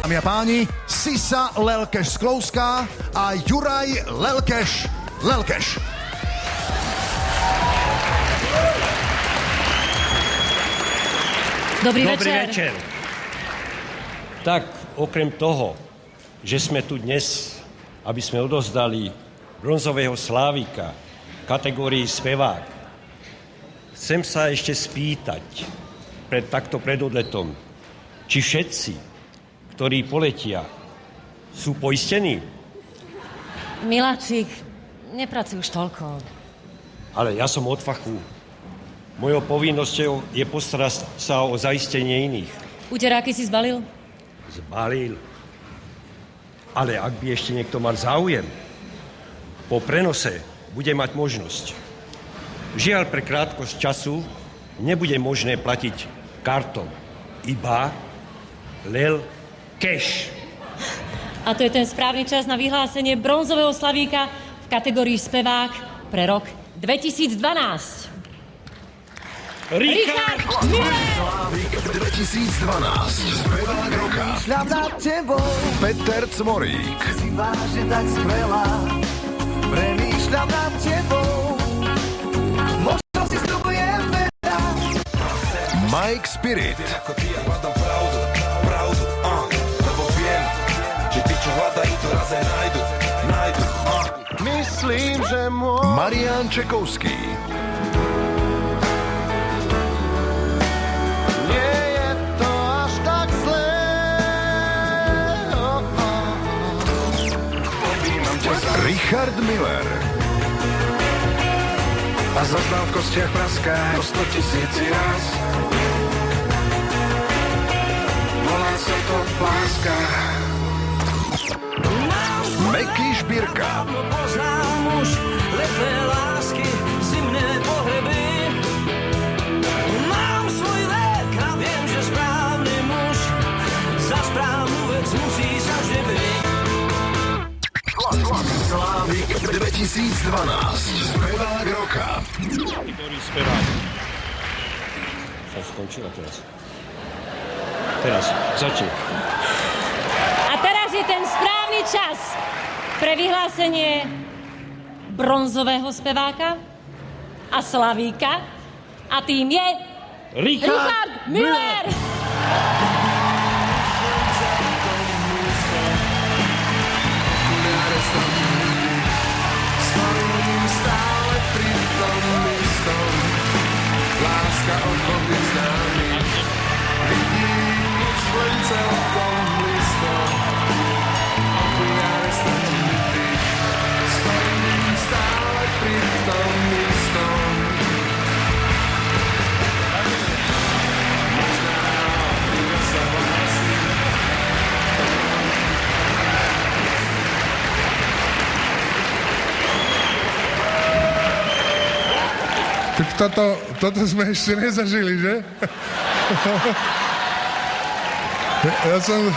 Dámy a páni, Sisa Lelkeš-Sklouská a Juraj Lelkeš. Dobrý večer. Tak, okrem toho, že sme tu dnes, aby sme odozdali bronzového slávika kategórii spevák, chcem sa ešte spýtať pred odletom, či všetci, ktorí poletia, sú poistení? Miláčik, nepracuj už toľko. Ale ja som od fachu. Mojou povinnosťou je postarať sa o zaistenie iných. Uteráky si zbalil? Zbalil. Ale ak by ešte niekto mal záujem, po prenose bude mať možnosť. Žiaľ, pre krátkosť času nebude možné platiť kartou. Iba Cash. A to je ten správny čas na vyhlásenie bronzového slavíka v kategórii spevák pre rok 2012. Richard Miller! Slávik 2012. Spevák roka. Šľam nad tebou, Peter Cmorík. si vážne tak skvelá. Premýšľam nad tebou, možno si sľubujem veľa. Mike Spirit. Ako ty ja hľadám pravdu, lebo viem, že tí, čo hľadajú, to raz aj nájdu. Myslím, že Marián Čekovský. Nie je to až tak zlé. Richard Miller. A zoznam v kostiach praská do 100 000 raz. Volá sa to láska. Meky Šbírka. Poznám už leté lásky, zimné pohreby. Mám svoj vek a viem, že správny muž za správnu vec musí sa vždy byť. Slávik 2012. Spevák roka. Ktorý spevák. Sa skončila teraz. Teraz, začni. A teraz je ten správny čas pre vyhlásenie bronzového speváka a slavíka. A tým je Richard Miller! Stojím stále pri tom istom. Láska odchodí s nami. Vidím už len celkom listom. Okuliare stretnutý. Stojím stále pri tom istom. Možná ja sa vlastním. Tak toto sme ešte nezažili, že? Ja som